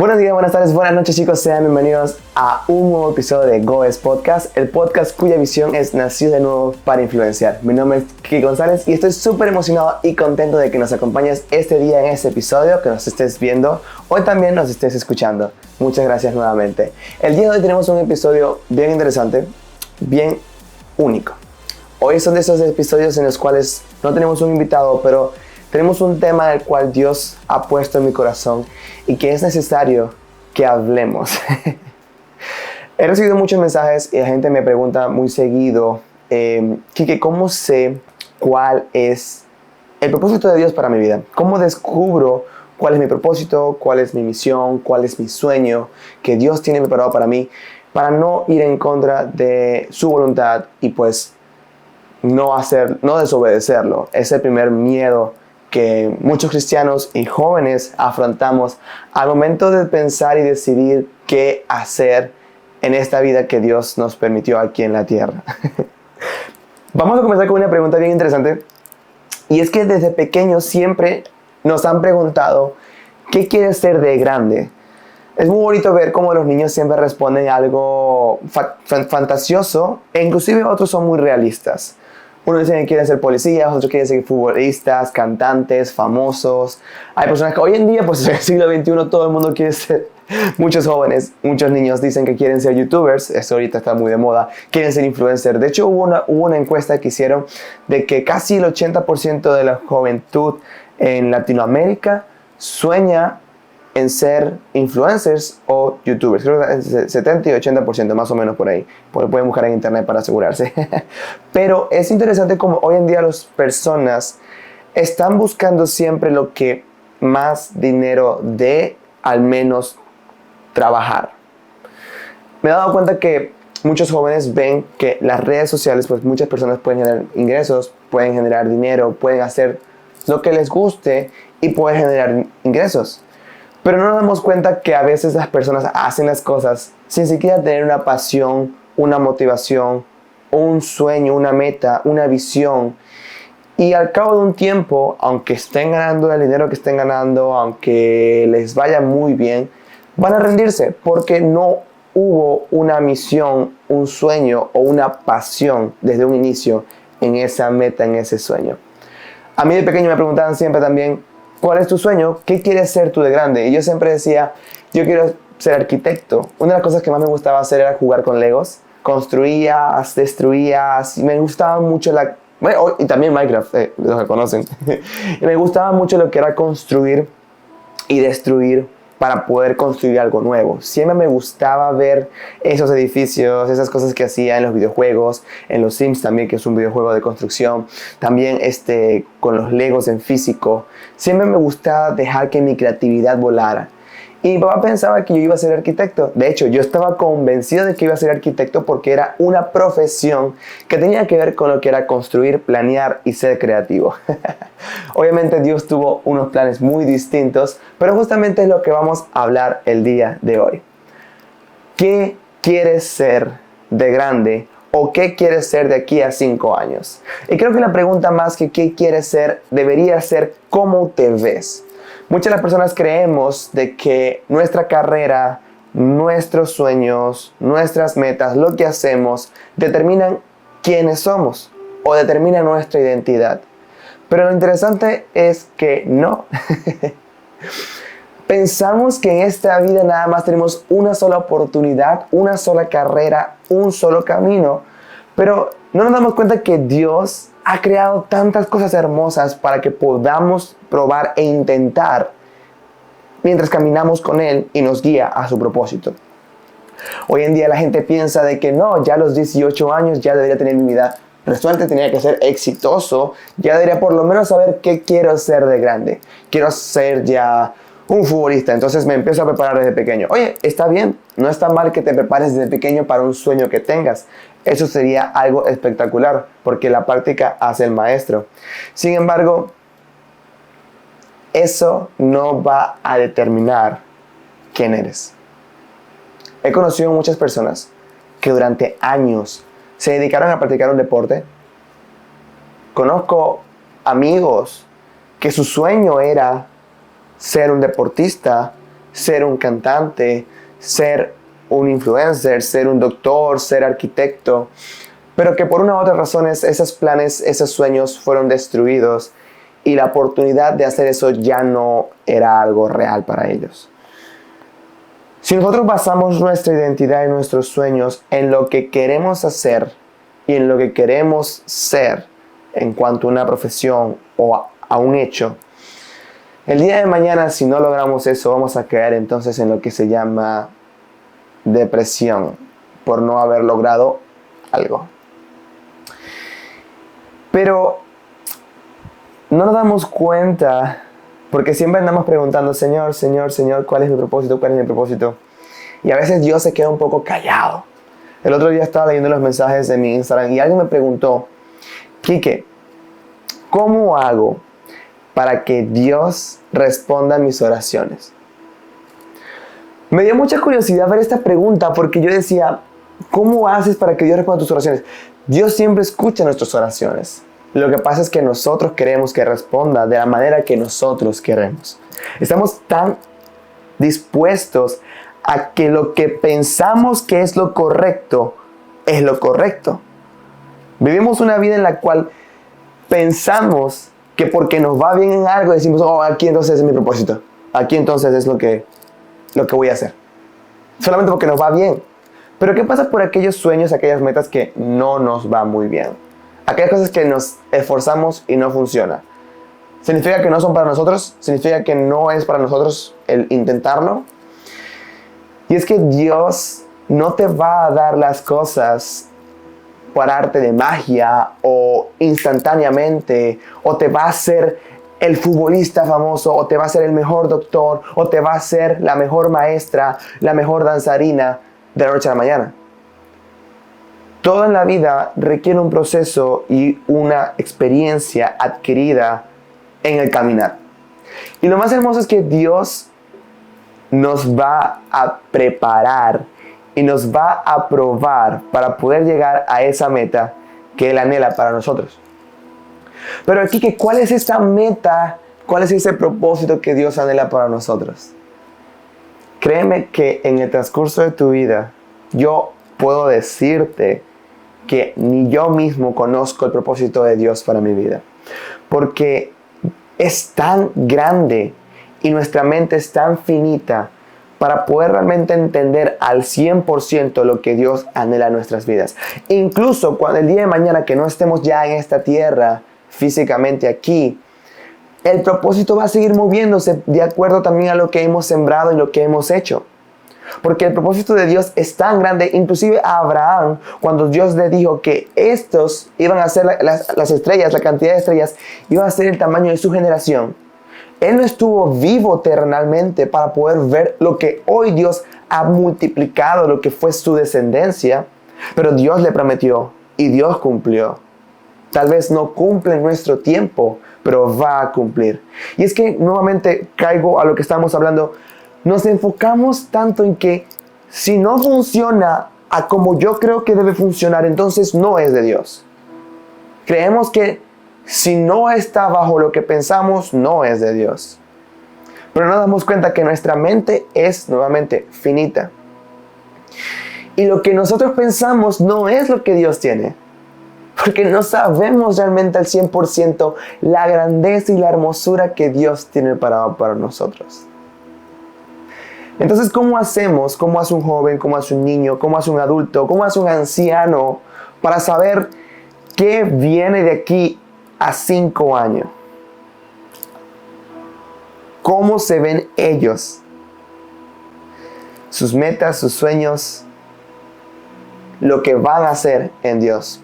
Buenos días, buenas tardes, buenas noches chicos, sean bienvenidos a un nuevo episodio de Goes Podcast, el podcast cuya visión es nacido de nuevo para influenciar. Mi nombre es Kiki González y estoy súper emocionado y contento de que nos acompañes este día en este episodio, que nos estés viendo o también nos estés escuchando. Muchas gracias nuevamente. El día de hoy tenemos un episodio bien interesante, bien único. Hoy son de esos episodios en los cuales no tenemos un invitado, pero tenemos un tema del cual Dios ha puesto en mi corazón y que es necesario que hablemos. He recibido muchos mensajes y la gente me pregunta muy seguido, Kike, ¿cómo sé cuál es el propósito de Dios para mi vida? ¿Cómo descubro cuál es mi propósito, cuál es mi misión, cuál es mi sueño que Dios tiene preparado para mí, para no ir en contra de su voluntad y pues no desobedecerlo? Es el primer miedo que muchos cristianos y jóvenes afrontamos al momento de pensar y decidir qué hacer en esta vida que Dios nos permitió aquí en la tierra. Vamos a comenzar con una pregunta bien interesante, y es que desde pequeños siempre nos han preguntado ¿qué quieres ser de grande? Es muy bonito ver cómo los niños siempre responden algo fantasioso, e inclusive otros son muy realistas. Unos dicen que quieren ser policías, otros quieren ser futbolistas, cantantes, famosos. Hay personas que hoy en día, pues en el siglo XXI, todo el mundo quiere ser. Muchos jóvenes, muchos niños dicen que quieren ser youtubers. Eso ahorita está muy de moda. Quieren ser influencers. De hecho, hubo una encuesta que hicieron de que casi el 80% de la juventud en Latinoamérica sueña en ser influencers o youtubers. Creo que es 70 y 80% más o menos por ahí. Pueden buscar en internet para asegurarse. Pero es interesante como hoy en día las personas están buscando siempre lo que más dinero dé, al menos trabajar. Me he dado cuenta que muchos jóvenes ven que las redes sociales, pues muchas personas pueden generar ingresos, pueden generar dinero, pueden hacer lo que les guste y pueden generar ingresos. Pero no nos damos cuenta que a veces las personas hacen las cosas sin siquiera tener una pasión, una motivación, un sueño, una meta, una visión. Y al cabo de un tiempo, aunque estén ganando el dinero que estén ganando, aunque les vaya muy bien, van a rendirse porque no hubo una misión, un sueño o una pasión desde un inicio en esa meta, en ese sueño. A mí de pequeño me preguntaban siempre también, ¿cuál es tu sueño? ¿Qué quieres ser tú de grande? Y yo siempre decía, yo quiero ser arquitecto. Una de las cosas que más me gustaba hacer era jugar con Legos. Construías, destruías, y me gustaba mucho y también Minecraft, los que conocen. Y me gustaba mucho lo que era construir y destruir para poder construir algo nuevo. Siempre me gustaba ver esos edificios, esas cosas que hacía en los videojuegos, en los Sims también, que es un videojuego de construcción, también con los Legos en físico. Siempre me gustaba dejar que mi creatividad volara. Y mi papá pensaba que yo iba a ser arquitecto. De hecho, yo estaba convencido de que iba a ser arquitecto porque era una profesión que tenía que ver con lo que era construir, planear y ser creativo. Obviamente Dios tuvo unos planes muy distintos, pero justamente es lo que vamos a hablar el día de hoy. ¿Qué quieres ser de grande o qué quieres ser de aquí a 5 años? Y creo que la pregunta más que qué quieres ser debería ser cómo te ves. Muchas de las personas creemos de que nuestra carrera, nuestros sueños, nuestras metas, lo que hacemos, determinan quiénes somos o determinan nuestra identidad. Pero lo interesante es que no. Pensamos que en esta vida nada más tenemos una sola oportunidad, una sola carrera, un solo camino. Pero no nos damos cuenta que Dios ha creado tantas cosas hermosas para que podamos probar e intentar mientras caminamos con Él y nos guía a su propósito. Hoy en día la gente piensa de que no, ya a los 18 años ya debería tener mi vida resuelta, tenía que ser exitoso, ya debería por lo menos saber qué quiero ser de grande. Quiero ser ya un futbolista, entonces me empiezo a preparar desde pequeño. Oye, está bien, no está mal que te prepares desde pequeño para un sueño que tengas. Eso sería algo espectacular, porque la práctica hace el maestro. Sin embargo, eso no va a determinar quién eres. He conocido muchas personas que durante años se dedicaron a practicar un deporte. Conozco amigos que su sueño era ser un deportista ser un cantante, ser un influencer, ser un doctor, ser arquitecto, pero que por una u otra razón esos planes, esos sueños fueron destruidos y la oportunidad de hacer eso ya no era algo real para ellos. Si nosotros basamos nuestra identidad y nuestros sueños en lo que queremos hacer y en lo que queremos ser en cuanto a una profesión o a un hecho, el día de mañana, si no logramos eso, vamos a caer entonces en lo que se llama depresión por no haber logrado algo. Pero no nos damos cuenta, porque siempre andamos preguntando, Señor, Señor, Señor, ¿cuál es mi propósito? ¿Cuál es mi propósito? Y a veces Dios se queda un poco callado. El otro día estaba leyendo los mensajes de mi Instagram y alguien me preguntó, Quique, ¿cómo hago para que Dios responda a mis oraciones? Me dio mucha curiosidad ver esta pregunta porque yo decía, ¿cómo haces para que Dios responda a tus oraciones? Dios siempre escucha nuestras oraciones. Lo que pasa es que nosotros queremos que responda de la manera que nosotros queremos. Estamos tan dispuestos a que lo que pensamos que es lo correcto, es lo correcto. Vivimos una vida en la cual pensamos que porque nos va bien en algo, decimos, oh, aquí entonces es mi propósito. Aquí entonces es lo que voy a hacer. Solamente porque nos va bien. Pero ¿qué pasa por aquellos sueños, aquellas metas que no nos va muy bien? Aquellas cosas que nos esforzamos y no funciona. ¿Significa que no son para nosotros? ¿Significa que no es para nosotros el intentarlo? Y es que Dios no te va a dar las cosas por arte de magia o instantáneamente, o te va a hacer el futbolista famoso, o te va a hacer el mejor doctor, o te va a hacer la mejor maestra, la mejor danzarina de la noche a la mañana. Todo en la vida requiere un proceso y una experiencia adquirida en el caminar. Y lo más hermoso es que Dios nos va a preparar y nos va a probar para poder llegar a esa meta que Él anhela para nosotros. Pero aquí, ¿cuál es esta meta? ¿Cuál es ese propósito que Dios anhela para nosotros? Créeme que en el transcurso de tu vida, yo puedo decirte que ni yo mismo conozco el propósito de Dios para mi vida. Porque es tan grande y nuestra mente es tan finita para poder realmente entender al 100% lo que Dios anhela en nuestras vidas. Incluso cuando el día de mañana que no estemos ya en esta tierra, físicamente aquí, el propósito va a seguir moviéndose de acuerdo también a lo que hemos sembrado y lo que hemos hecho. Porque el propósito de Dios es tan grande, inclusive a Abraham, cuando Dios le dijo que estos iban a ser las estrellas, la cantidad de estrellas, iban a ser el tamaño de su generación. Él no estuvo vivo terrenalmente para poder ver lo que hoy Dios ha multiplicado, lo que fue su descendencia, pero Dios le prometió y Dios cumplió. Tal vez no cumple en nuestro tiempo, pero va a cumplir. Y es que nuevamente caigo a lo que estamos hablando. Nos enfocamos tanto en que si no funciona a como yo creo que debe funcionar, entonces no es de Dios. Creemos que si no está bajo lo que pensamos, no es de Dios. Pero nos damos cuenta que nuestra mente es nuevamente finita. Y lo que nosotros pensamos no es lo que Dios tiene. Porque no sabemos realmente al 100% la grandeza y la hermosura que Dios tiene para nosotros. Entonces, ¿cómo hacemos? ¿Cómo hace un joven? ¿Cómo hace un niño? ¿Cómo hace un adulto? ¿Cómo hace un anciano? Para saber qué viene de aquí a 5 años. ¿Cómo se ven ellos? Sus metas, sus sueños, lo que van a hacer en Dios.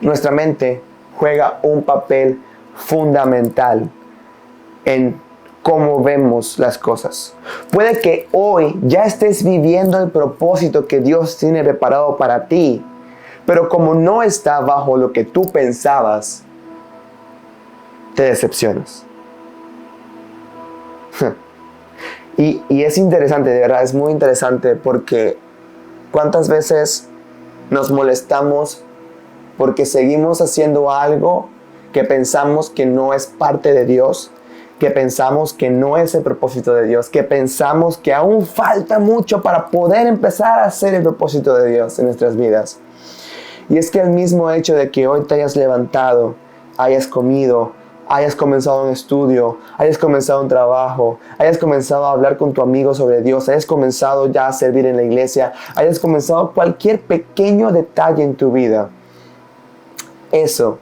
Nuestra mente juega un papel fundamental en cómo vemos las cosas. Puede que hoy ya estés viviendo el propósito que Dios tiene preparado para ti, pero como no está bajo lo que tú pensabas, te decepcionas. Y es interesante, de verdad, es muy interesante porque ¿cuántas veces nos molestamos porque seguimos haciendo algo que pensamos que no es parte de Dios, que pensamos que no es el propósito de Dios, que pensamos que aún falta mucho para poder empezar a hacer el propósito de Dios en nuestras vidas. Y es que el mismo hecho de que hoy te hayas levantado, hayas comido, hayas comenzado un estudio, hayas comenzado un trabajo, hayas comenzado a hablar con tu amigo sobre Dios, hayas comenzado ya a servir en la iglesia, hayas comenzado cualquier pequeño detalle en tu vida, eso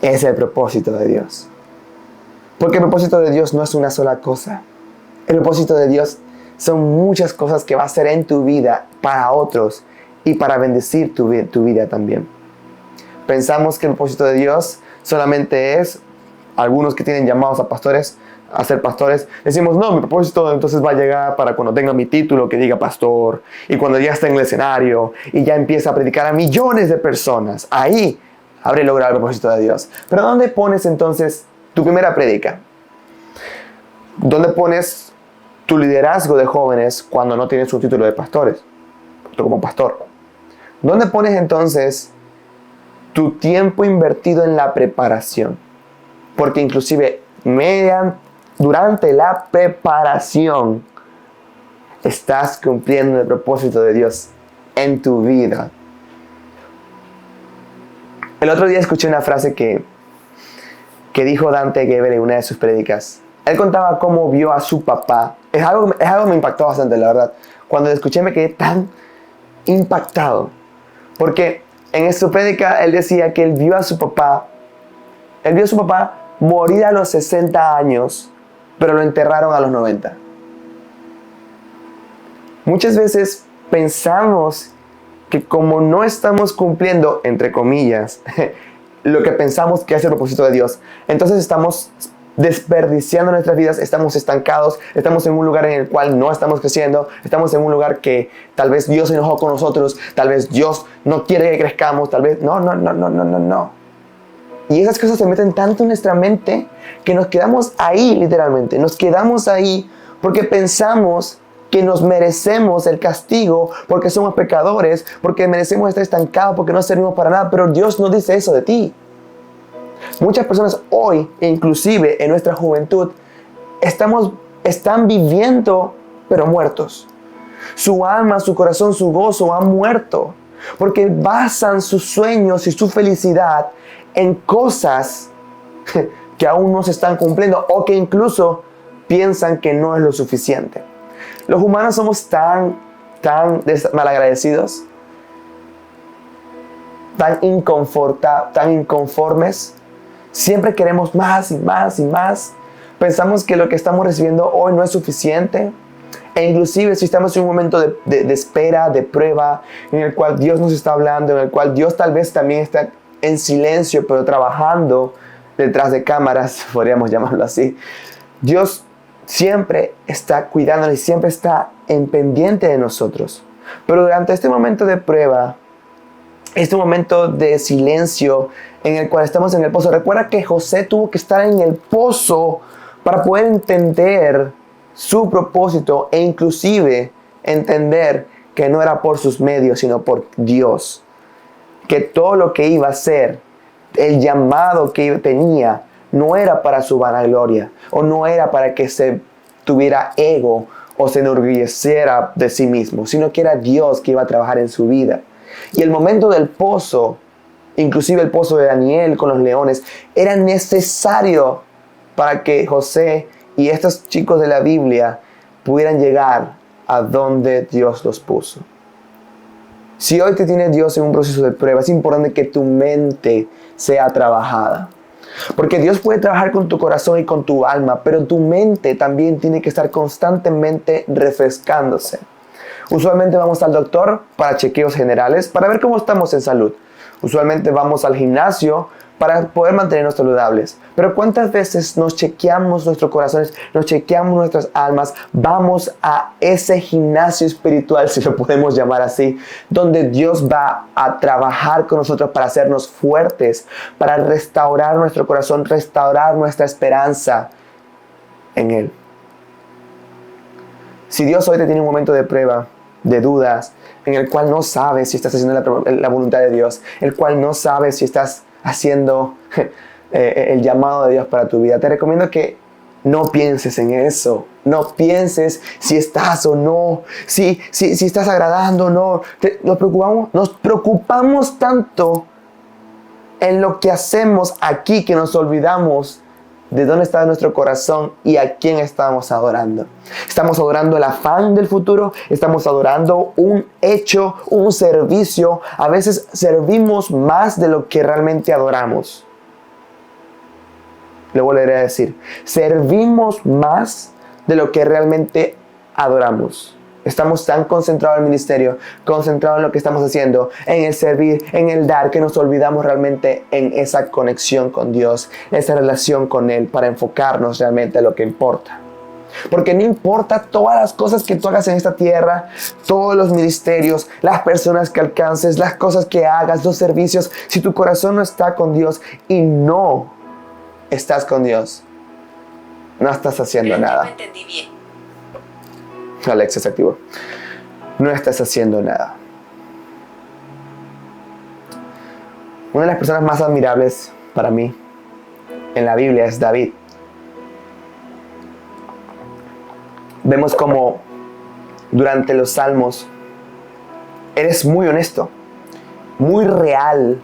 es el propósito de Dios. Porque el propósito de Dios no es una sola cosa. El propósito de Dios son muchas cosas que va a hacer en tu vida para otros y para bendecir tu vida también. Pensamos que el propósito de Dios solamente es, algunos que tienen llamados a ser pastores, decimos, no, mi propósito entonces va a llegar para cuando tenga mi título que diga pastor, y cuando ya esté en el escenario y ya empieza a predicar a millones de personas, ahí habré logrado el propósito de Dios. Pero ¿dónde pones entonces tu primera prédica? ¿Dónde pones tu liderazgo de jóvenes cuando no tienes un título de pastores? Tú como pastor. ¿Dónde pones entonces tu tiempo invertido en la preparación? Porque inclusive durante la preparación estás cumpliendo el propósito de Dios en tu vida. El otro día escuché una frase que dijo Dante Gebel en una de sus prédicas. Él contaba cómo vio a su papá. Es algo que me impactó bastante, la verdad. Cuando lo escuché me quedé tan impactado. Porque en su prédica él decía que él vio a su papá morir a los 60 años, pero lo enterraron a los 90. Muchas veces pensamos que como no estamos cumpliendo, entre comillas, lo que pensamos que es el propósito de Dios, entonces estamos desperdiciando nuestras vidas, estamos estancados, estamos en un lugar en el cual no estamos creciendo, estamos en un lugar que tal vez Dios se enojó con nosotros, tal vez Dios no quiere que crezcamos, tal vez no. Y esas cosas se meten tanto en nuestra mente que nos quedamos ahí, literalmente, nos quedamos ahí porque pensamos que nos merecemos el castigo porque somos pecadores, porque merecemos estar estancados, porque no servimos para nada, pero Dios no dice eso de ti. Muchas personas hoy, inclusive en nuestra juventud, están viviendo pero muertos. Su alma, su corazón, su gozo han muerto porque basan sus sueños y su felicidad en cosas que aún no se están cumpliendo o que incluso piensan que no es lo suficiente. Los humanos somos tan malagradecidos, tan inconformes. Siempre queremos más y más y más. Pensamos que lo que estamos recibiendo hoy no es suficiente. E inclusive si estamos en un momento de espera, de prueba, en el cual Dios nos está hablando, en el cual Dios tal vez también está en silencio, pero trabajando detrás de cámaras, podríamos llamarlo así. Dios siempre está cuidándonos y siempre está en pendiente de nosotros. Pero durante este momento de prueba, este momento de silencio en el cual estamos en el pozo, recuerda que José tuvo que estar en el pozo para poder entender su propósito e inclusive entender que no era por sus medios, sino por Dios. Que todo lo que iba a hacer, el llamado que tenía, no era para su vanagloria, o no era para que se tuviera ego o se enorgulleciera de sí mismo, sino que era Dios que iba a trabajar en su vida. Y el momento del pozo, inclusive el pozo de Daniel con los leones, era necesario para que José y estos chicos de la Biblia pudieran llegar a donde Dios los puso. Si hoy te tiene Dios en un proceso de prueba, es importante que tu mente sea trabajada. Porque Dios puede trabajar con tu corazón y con tu alma, pero tu mente también tiene que estar constantemente refrescándose. Usualmente vamos al doctor para chequeos generales, para ver cómo estamos en salud. Usualmente vamos al gimnasio para poder mantenernos saludables. Pero ¿cuántas veces nos chequeamos nuestros corazones, nos chequeamos nuestras almas, vamos a ese gimnasio espiritual, si lo podemos llamar así, donde Dios va a trabajar con nosotros para hacernos fuertes, para restaurar nuestro corazón, restaurar nuestra esperanza en Él? Si Dios hoy te tiene un momento de prueba, de dudas, en el cual no sabes si estás haciendo la voluntad de Dios, el cual no sabes si estás haciendo el llamado de Dios para tu vida, te recomiendo que No pienses en eso. No pienses si estás o no, si estás agradando o no. Nos preocupamos tanto en lo que hacemos aquí que nos olvidamos de dónde está nuestro corazón y a quién estamos adorando. Estamos adorando el afán del futuro, estamos adorando un hecho, un servicio. A veces servimos más de lo que realmente adoramos. Le volveré a decir, servimos más de lo que realmente adoramos. Estamos tan concentrados en el ministerio, concentrados en lo que estamos haciendo, en el servir, en el dar, que nos olvidamos realmente en esa conexión con Dios, esa relación con Él, para enfocarnos realmente en lo que importa. Porque no importa todas las cosas que tú hagas en esta tierra, todos los ministerios, las personas que alcances, las cosas que hagas, los servicios, si tu corazón no está con Dios y no estás con Dios, no estás haciendo nada. No entendí bien. Alexa se activó. No estás haciendo nada. Una de las personas más admirables para mí en la Biblia es David. Vemos como durante los salmos él es muy honesto, muy real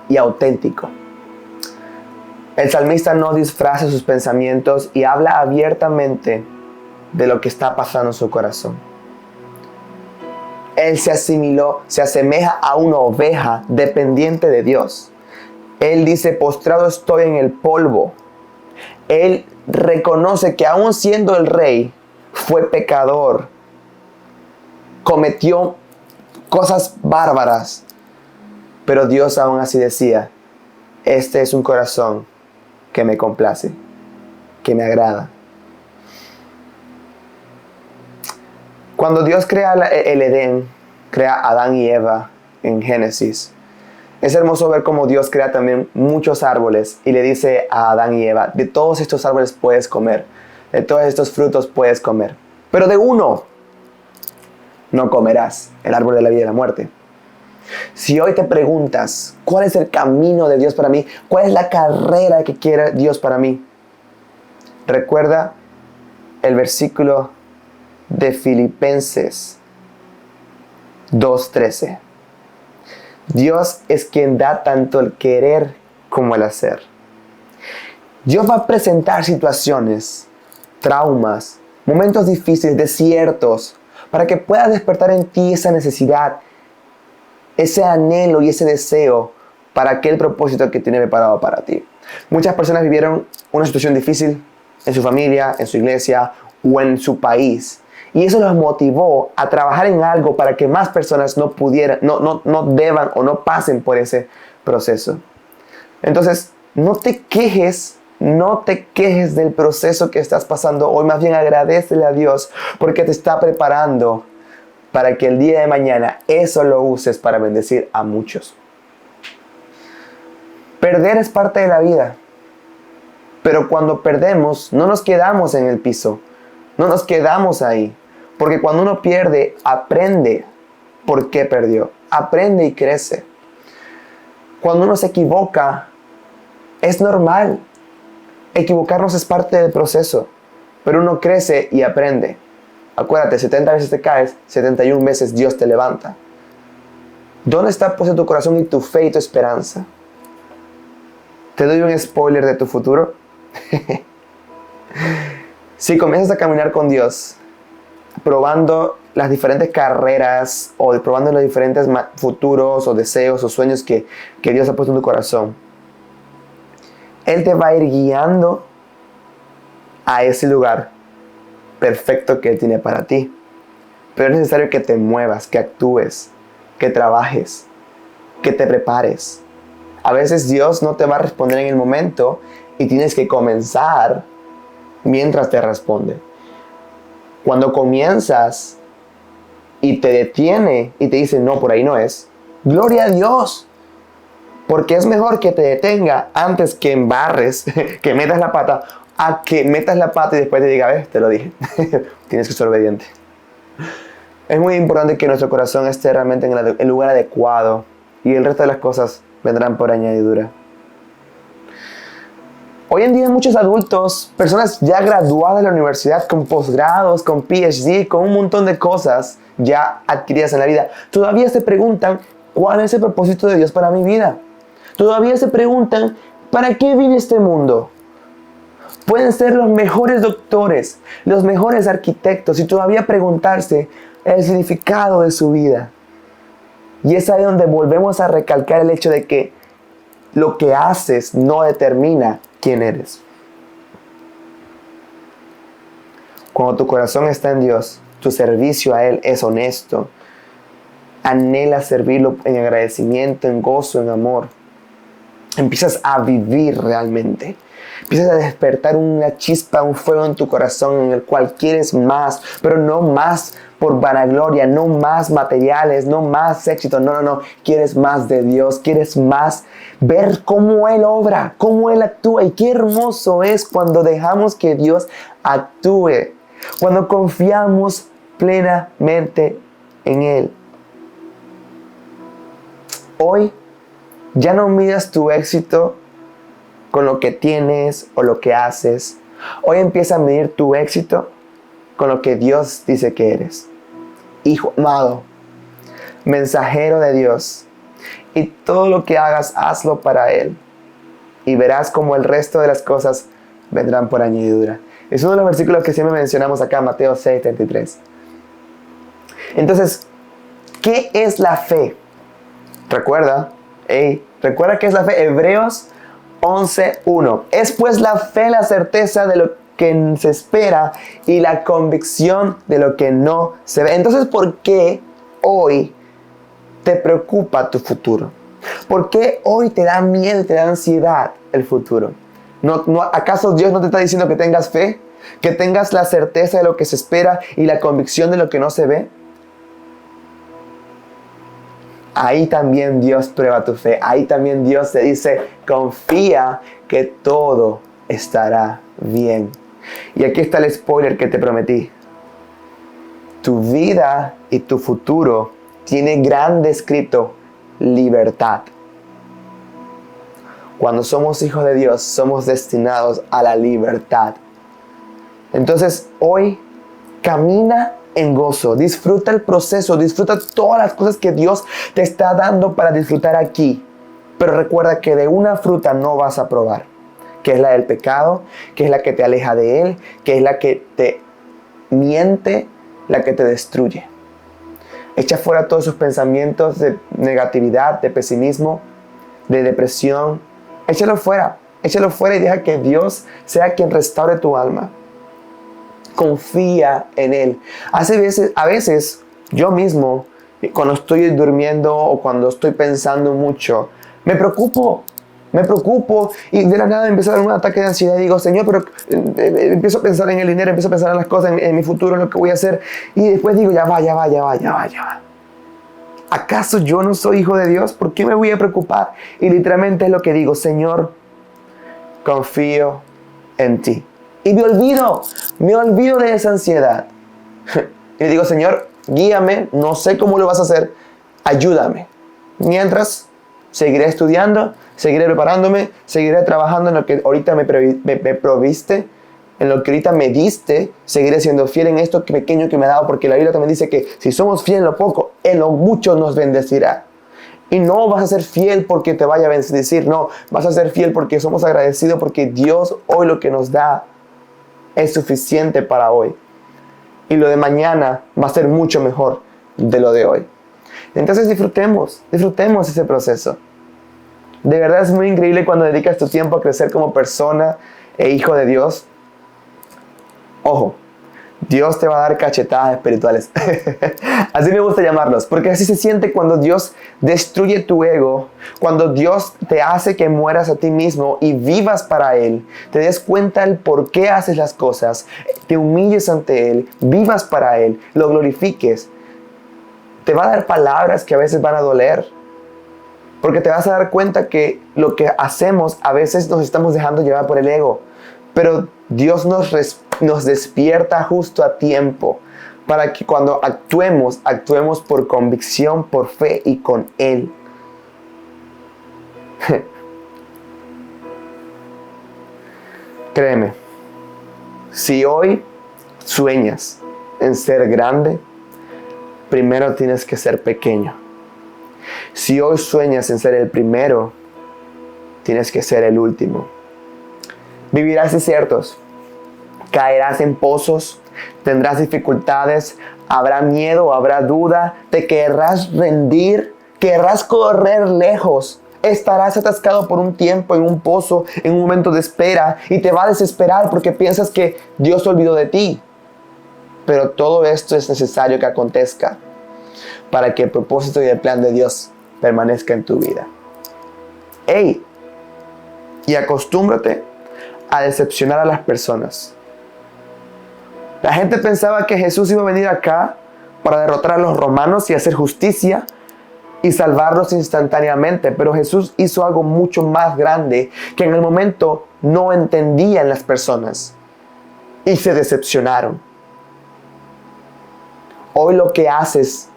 y auténtico. El salmista no disfraza sus pensamientos y habla abiertamente de lo que está pasando en su corazón. Él se asemeja a una oveja dependiente de Dios. Él dice, postrado estoy en el polvo. Él reconoce que aún siendo el rey, fue pecador. Cometió cosas bárbaras. Pero Dios aún así decía, este es un corazón que me complace, que me agrada. Cuando Dios crea el Edén, crea a Adán y Eva en Génesis, es hermoso ver cómo Dios crea también muchos árboles y le dice a Adán y Eva, de todos estos árboles puedes comer, de todos estos frutos puedes comer, pero de uno no comerás, el árbol de la vida y la muerte. Si hoy te preguntas, ¿cuál es el camino de Dios para mí? ¿Cuál es la carrera que quiere Dios para mí? Recuerda el versículo de Filipenses 2:13. Dios es quien da tanto el querer como el hacer. Dios va a presentar situaciones, traumas, momentos difíciles, desiertos, para que puedas despertar en ti esa necesidad, ese anhelo y ese deseo para aquel propósito que tiene preparado para ti. Muchas personas vivieron una situación difícil en su familia, en su iglesia o en su país. Y eso los motivó a trabajar en algo para que más personas no deban o no pasen por ese proceso. Entonces, no te quejes del proceso que estás pasando hoy. Más bien agradécele a Dios porque te está preparando para que el día de mañana eso lo uses para bendecir a muchos. Perder es parte de la vida. Pero cuando perdemos, no nos quedamos en el piso. No nos quedamos ahí. Porque cuando uno pierde, aprende por qué perdió. Aprende y crece. Cuando uno se equivoca, es normal. Equivocarnos es parte del proceso. Pero uno crece y aprende. Acuérdate, 70 veces te caes, 71 veces Dios te levanta. ¿Dónde está puesto tu corazón y tu fe y tu esperanza? ¿Te doy un spoiler de tu futuro? Si comienzas a caminar con Dios, probando las diferentes carreras o probando los diferentes futuros o deseos o sueños que Dios ha puesto en tu corazón, Él te va a ir guiando a ese lugar perfecto que Él tiene para ti. Pero es necesario que te muevas, que actúes, que trabajes, que te prepares. A veces Dios no te va a responder en el momento y tienes que comenzar mientras te responde. Cuando comienzas y te detiene y te dice, no, por ahí no es, gloria a Dios. Porque es mejor que te detenga antes que embarres, que metas la pata, a que metas la pata y después te diga, ves, te lo dije. Tienes que ser obediente. Es muy importante que nuestro corazón esté realmente en el lugar adecuado y el resto de las cosas vendrán por añadidura. Hoy en día muchos adultos, personas ya graduadas de la universidad con posgrados, con PhD, con un montón de cosas ya adquiridas en la vida, todavía se preguntan, ¿cuál es el propósito de Dios para mi vida? Todavía se preguntan, ¿para qué vine a este mundo? Pueden ser los mejores doctores, los mejores arquitectos y todavía preguntarse el significado de su vida. Y es ahí donde volvemos a recalcar el hecho de que lo que haces no determina quién eres. Cuando tu corazón está en Dios, tu servicio a Él es honesto, anhelas servirlo en agradecimiento, en gozo, en amor. Empiezas a vivir realmente. Empiezas a despertar una chispa, un fuego en tu corazón en el cual quieres más, pero no más por vanagloria, no más materiales, no más éxito, no. Quieres más de Dios, quieres más ver cómo Él obra, cómo Él actúa. Y qué hermoso es cuando dejamos que Dios actúe, cuando confiamos plenamente en Él. Hoy ya no midas tu éxito con lo que tienes o lo que haces. Hoy empieza a medir tu éxito con lo que Dios dice que eres. Hijo amado, mensajero de Dios. Y todo lo que hagas, hazlo para Él. Y verás como el resto de las cosas vendrán por añadidura. Es uno de los versículos que siempre mencionamos acá, Mateo 6:33. Entonces, ¿qué es la fe? Recuerda qué es la fe. Hebreos 11:1. Es pues la fe la certeza de lo que se espera y la convicción de lo que no se ve. Entonces, ¿por qué hoy te preocupa tu futuro? ¿Por qué hoy te da miedo, te da ansiedad el futuro? ¿Acaso Dios no te está diciendo que tengas fe? ¿Que tengas la certeza de lo que se espera y la convicción de lo que no se ve? Ahí también Dios prueba tu fe. Ahí también Dios te dice, confía que todo estará bien. Y aquí está el spoiler que te prometí. Tu vida y tu futuro tiene grande escrito libertad. Cuando somos hijos de Dios, somos destinados a la libertad. Entonces, hoy camina en gozo, disfruta el proceso, disfruta todas las cosas que Dios te está dando para disfrutar aquí. Pero recuerda que de una fruta no vas a probar, que es la del pecado, que es la que te aleja de Él, que es la que te miente, la que te destruye. Echa fuera todos esos pensamientos de negatividad, de pesimismo, de depresión. Échalo fuera y deja que Dios sea quien restaure tu alma. Confía en Él. A veces yo mismo, cuando estoy durmiendo o cuando estoy pensando mucho, me preocupo y de la nada empiezo a dar un ataque de ansiedad y digo, Señor, pero empiezo a pensar en el dinero, empiezo a pensar en las cosas, en mi futuro, en lo que voy a hacer, y después digo, ya va. ¿Acaso yo no soy hijo de Dios? ¿Por qué me voy a preocupar? Y literalmente es lo que digo, Señor, confío en ti. Y me olvido de esa ansiedad. Y le digo, Señor, guíame, no sé cómo lo vas a hacer, ayúdame. Mientras, seguiré estudiando, seguiré preparándome, seguiré trabajando en lo que ahorita me proviste, en lo que ahorita me diste, seguiré siendo fiel en esto pequeño que me ha dado, porque la Biblia también dice que si somos fieles en lo poco, en lo mucho nos bendecirá. Y no vas a ser fiel porque te vaya a bendecir, no, vas a ser fiel porque somos agradecidos, porque Dios hoy lo que nos da es suficiente para hoy. Y lo de mañana va a ser mucho mejor de lo de hoy. Entonces disfrutemos ese proceso. De verdad es muy increíble cuando dedicas tu tiempo a crecer como persona e hijo de Dios. Ojo, Dios te va a dar cachetadas espirituales. Así me gusta llamarlos, porque así se siente cuando Dios destruye tu ego, cuando Dios te hace que mueras a ti mismo y vivas para Él, te des cuenta del por qué haces las cosas, te humilles ante Él, vivas para Él, lo glorifiques. Te va a dar palabras que a veces van a doler, porque te vas a dar cuenta que lo que hacemos a veces nos estamos dejando llevar por el ego, pero Dios nos despierta justo a tiempo para que cuando actuemos por convicción, por fe y con Él. Créeme, si hoy sueñas en ser grande, primero tienes que ser pequeño. Si hoy sueñas en ser el primero, tienes que ser el último. Vivirás desiertos, caerás en pozos, tendrás dificultades, habrá miedo, habrá duda, te querrás rendir, querrás correr lejos. Estarás atascado por un tiempo en un pozo, en un momento de espera, y te va a desesperar porque piensas que Dios se olvidó de ti. Pero todo esto es necesario que acontezca para que el propósito y el plan de Dios permanezca en tu vida. Y acostúmbrate a decepcionar a las personas. La gente pensaba que Jesús iba a venir acá para derrotar a los romanos y hacer justicia y salvarlos instantáneamente, pero Jesús hizo algo mucho más grande que en el momento no entendían las personas y se decepcionaron. Hoy lo que haces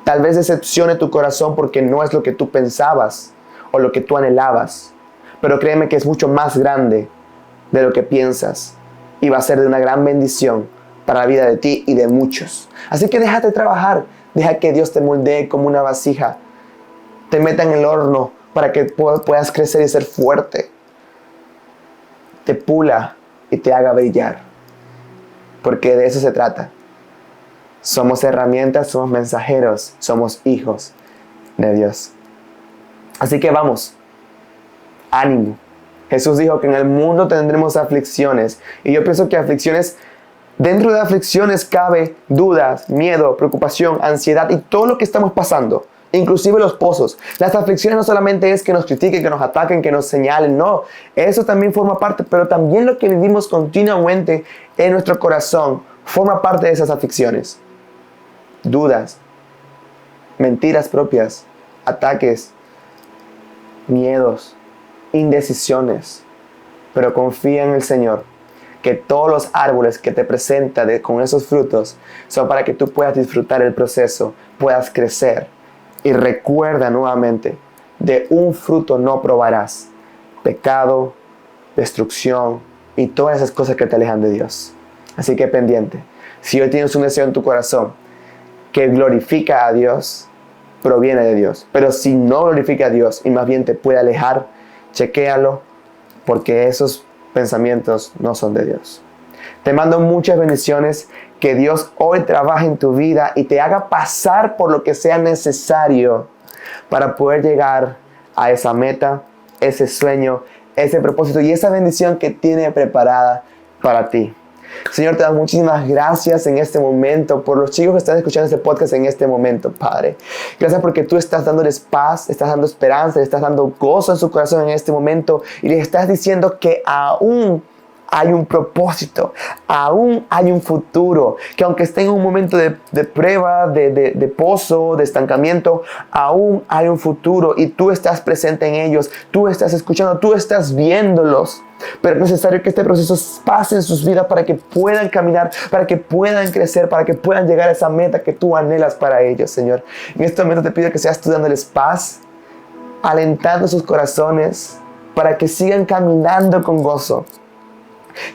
tal vez decepcione tu corazón porque no es lo que tú pensabas o lo que tú anhelabas, pero créeme que es mucho más grande de lo que piensas y va a ser de una gran bendición para la vida de ti y de muchos. Así que déjate trabajar, deja que Dios te moldee como una vasija, te meta en el horno para que puedas crecer y ser fuerte, te pula y te haga brillar, porque de eso se trata. Somos herramientas, somos mensajeros, somos hijos de Dios. Así que vamos, ánimo. Jesús dijo que en el mundo tendremos aflicciones, y yo pienso que dentro de aflicciones cabe dudas, miedo, preocupación, ansiedad y todo lo que estamos pasando, inclusive los pozos. Las aflicciones no solamente es que nos critiquen, que nos ataquen, que nos señalen, no, eso también forma parte, pero también lo que vivimos continuamente en nuestro corazón forma parte de esas aflicciones. Dudas, mentiras propias, ataques, miedos, indecisiones. Pero confía en el Señor, que todos los árboles que te presenta con esos frutos son para que tú puedas disfrutar el proceso, puedas crecer. Y recuerda nuevamente, de un fruto no probarás pecado, destrucción y todas esas cosas que te alejan de Dios. Así que pendiente, si hoy tienes un deseo en tu corazón que glorifica a Dios, proviene de Dios. Pero si no glorifica a Dios y más bien te puede alejar, chequéalo, porque esos pensamientos no son de Dios. Te mando muchas bendiciones, que Dios hoy trabaje en tu vida y te haga pasar por lo que sea necesario para poder llegar a esa meta, ese sueño, ese propósito y esa bendición que tiene preparada para ti. Señor, te damos muchísimas gracias en este momento por los chicos que están escuchando este podcast en este momento, Padre. Gracias porque tú estás dándoles paz, estás dando esperanza, les estás dando gozo en su corazón en este momento y les estás diciendo que aún hay un propósito, aún hay un futuro, que aunque estén en un momento de prueba, de pozo, de estancamiento, aún hay un futuro y tú estás presente en ellos, tú estás escuchando, tú estás viéndolos. Pero es necesario que este proceso pase en sus vidas para que puedan caminar, para que puedan crecer, para que puedan llegar a esa meta que tú anhelas para ellos, Señor. En este momento te pido que seas tú dándoles paz, alentando sus corazones para que sigan caminando con gozo.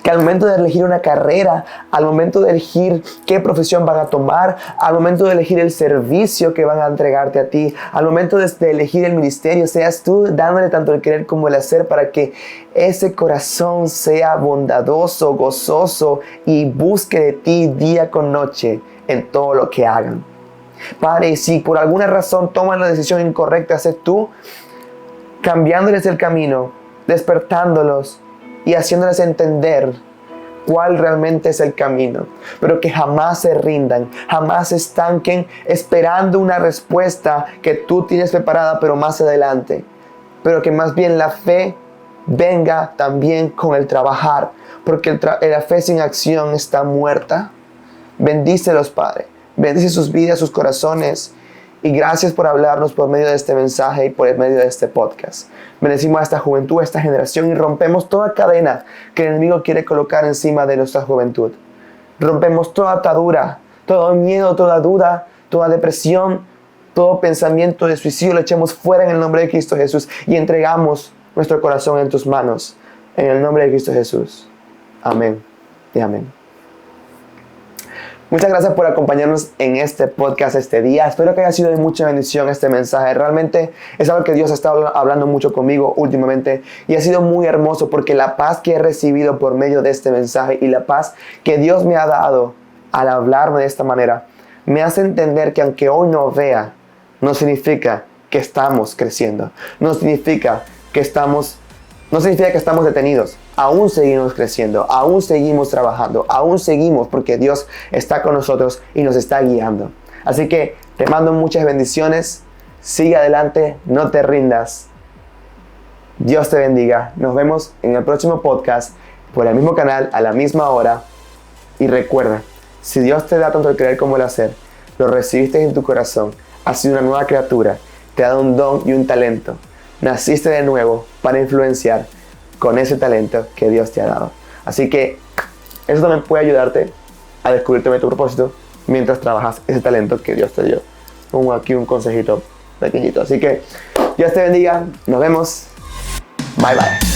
Que al momento de elegir una carrera, al momento de elegir qué profesión van a tomar, al momento de elegir el servicio que van a entregarte a ti, al momento de elegir el ministerio, seas tú dándole tanto el querer como el hacer para que ese corazón sea bondadoso, gozoso y busque de ti día con noche en todo lo que hagan. Padre, si por alguna razón toman la decisión incorrecta, sé tú cambiándoles el camino, despertándolos y haciéndoles entender cuál realmente es el camino, pero que jamás se rindan, jamás se estanquen esperando una respuesta que tú tienes preparada, pero más adelante, pero que más bien la fe venga también con el trabajar, porque la fe sin acción está muerta. Bendícelos, Padre, bendice sus vidas, sus corazones. Y gracias por hablarnos por medio de este mensaje y por medio de este podcast. Bendecimos a esta juventud, a esta generación y rompemos toda cadena que el enemigo quiere colocar encima de nuestra juventud. Rompemos toda atadura, todo miedo, toda duda, toda depresión, todo pensamiento de suicidio. Lo echemos fuera en el nombre de Cristo Jesús y entregamos nuestro corazón en tus manos. En el nombre de Cristo Jesús. Amén y amén. Muchas gracias por acompañarnos en este podcast este día. Espero que haya sido de mucha bendición este mensaje. Realmente es algo que Dios ha estado hablando mucho conmigo últimamente y ha sido muy hermoso porque la paz que he recibido por medio de este mensaje y la paz que Dios me ha dado al hablarme de esta manera me hace entender que aunque hoy no vea, no significa que estamos creciendo. No significa que estamos detenidos. Aún seguimos creciendo, aún seguimos trabajando, aún seguimos porque Dios está con nosotros y nos está guiando. Así que te mando muchas bendiciones. Sigue adelante, no te rindas. Dios te bendiga. Nos vemos en el próximo podcast por el mismo canal, a la misma hora. Y recuerda, si Dios te da tanto el querer como el hacer, lo recibiste en tu corazón, has sido una nueva criatura, te ha dado un don y un talento. Naciste de nuevo para influenciar con ese talento que Dios te ha dado. Así que eso también puede ayudarte a descubrir también tu propósito mientras trabajas ese talento que Dios te dio. Pongo aquí un consejito pequeñito. Así que Dios te bendiga. Nos vemos. Bye bye.